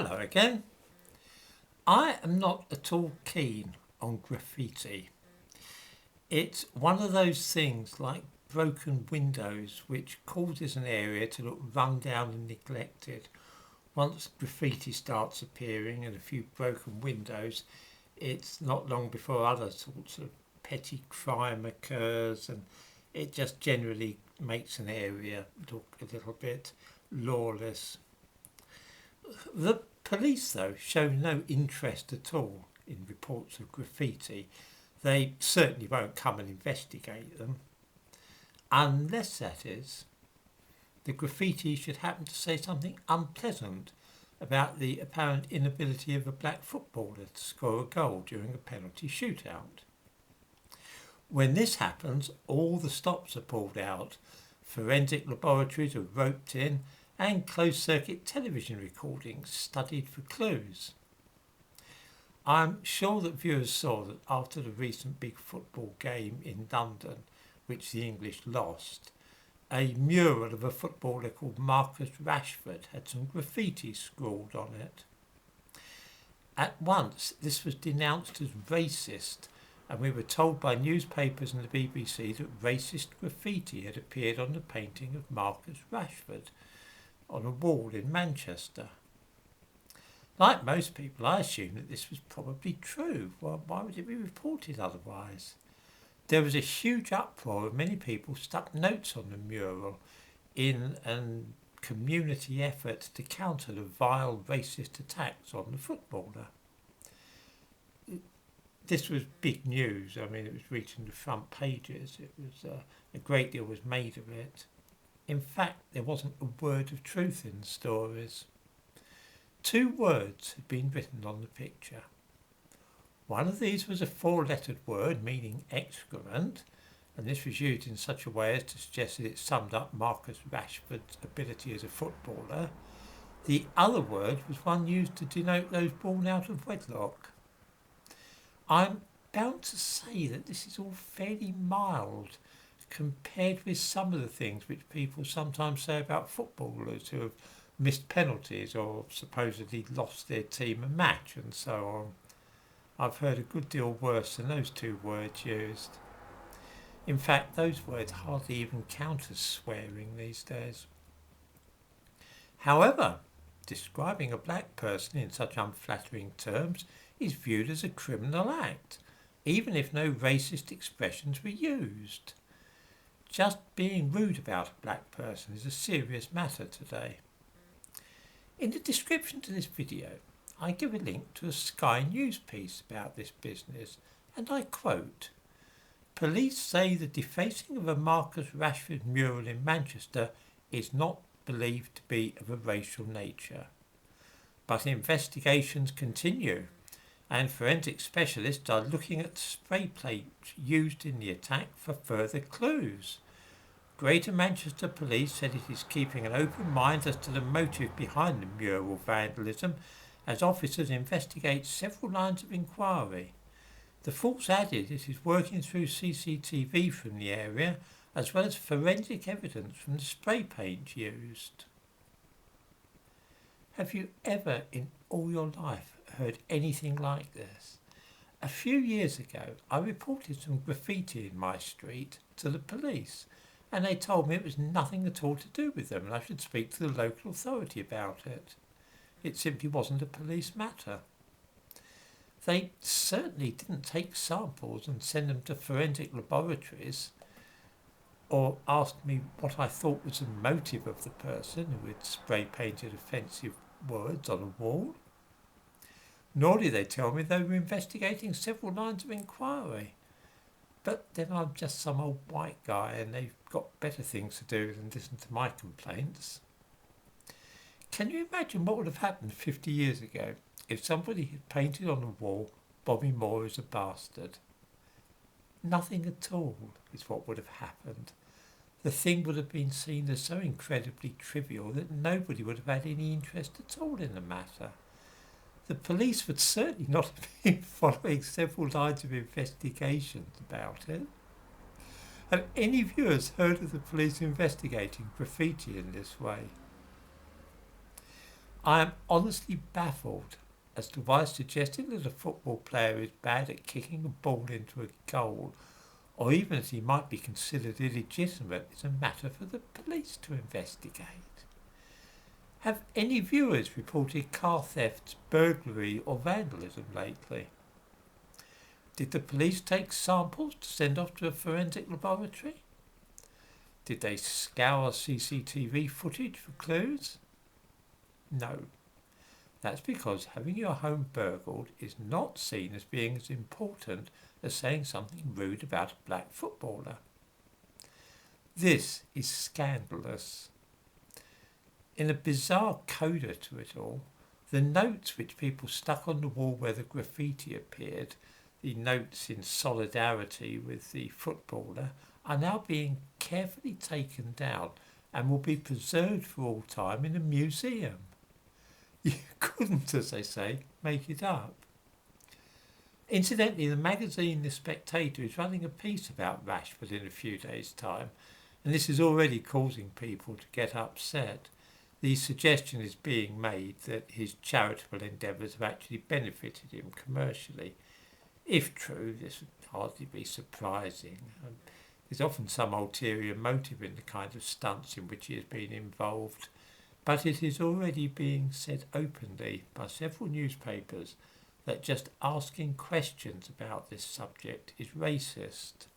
Hello again. I am not at all keen on graffiti. It's one of those things like broken windows which causes an area to look run down and neglected. Once graffiti starts appearing and a few broken windows, it's not long before other sorts of petty crime occurs, and it just generally makes an area look a little bit lawless. The police, though, show no interest at all in reports of graffiti. They certainly won't come and investigate them, unless, that is, the graffiti should happen to say something unpleasant about the apparent inability of a black footballer to score a goal during a penalty shootout. When this happens, all the stops are pulled out, forensic laboratories are roped in, and closed-circuit television recordings studied for clues. I'm sure that viewers saw that after the recent big football game in London, which the English lost, a mural of a footballer called Marcus Rashford had some graffiti scrawled on it. At once, this was denounced as racist, and we were told by newspapers and the BBC that racist graffiti had appeared on the painting of Marcus Rashford on a wall in Manchester. Like most people, I assumed that this was probably true. Well, why would it be reported otherwise? There was a huge uproar and many people stuck notes on the mural in a community effort to counter the vile racist attacks on the footballer. This was big news. I mean, it was reaching the front pages. It was a great deal was made of it. In fact, there wasn't a word of truth in the stories. 2 words had been written on the picture. One of these was a 4-lettered word meaning excrement, and this was used in such a way as to suggest that it summed up Marcus Rashford's ability as a footballer. The other word was one used to denote those born out of wedlock. I'm bound to say that this is all fairly mild compared with some of the things which people sometimes say about footballers who have missed penalties or supposedly lost their team a match and so on. I've heard a good deal worse than those 2 words used. In fact, those words hardly even count as swearing these days. However, describing a black person in such unflattering terms is viewed as a criminal act, even if no racist expressions were used. Just being rude about a black person is a serious matter today. In the description to this video, I give a link to a Sky News piece about this business, and I quote, "Police say the defacing of a Marcus Rashford mural in Manchester is not believed to be of a racial nature. But investigations continue, and forensic specialists are looking at the spray plates used in the attack for further clues. Greater Manchester Police said it is keeping an open mind as to the motive behind the mural vandalism as officers investigate several lines of inquiry. The force added it is working through CCTV from the area as well as forensic evidence from the spray paint used." Have you ever in all your life heard anything like this? A few years ago, I reported some graffiti in my street to the police, and they told me it was nothing at all to do with them and I should speak to the local authority about it. It simply wasn't a police matter. They certainly didn't take samples and send them to forensic laboratories or ask me what I thought was the motive of the person who had spray painted offensive words on a wall. Nor did they tell me they were investigating several lines of inquiry. But then I'm just some old white guy and they've got better things to do than listen to my complaints. Can you imagine what would have happened 50 years ago if somebody had painted on the wall, "Bobby Moore is a bastard"? Nothing at all is what would have happened. The thing would have been seen as so incredibly trivial that nobody would have had any interest at all in the matter. The police would certainly not have been following several lines of investigations about it. Have any viewers heard of the police investigating graffiti in this way? I am honestly baffled as to why suggesting that a football player is bad at kicking a ball into a goal, or even as he might be considered illegitimate, is a matter for the police to investigate. Have any viewers reported car thefts, burglary or vandalism lately? Did the police take samples to send off to a forensic laboratory? Did they scour CCTV footage for clues? No. That's because having your home burgled is not seen as being as important as saying something rude about a black footballer. This is scandalous. In a bizarre coda to it all, the notes which people stuck on the wall where the graffiti appeared, the notes in solidarity with the footballer, are now being carefully taken down and will be preserved for all time in a museum. You couldn't, as they say, make it up. Incidentally, the magazine The Spectator is running a piece about Rashford in a few days' time, and this is already causing people to get upset. The suggestion is being made that his charitable endeavours have actually benefited him commercially. If true, this would hardly be surprising. There's often some ulterior motive in the kind of stunts in which he has been involved, but it is already being said openly by several newspapers that just asking questions about this subject is racist.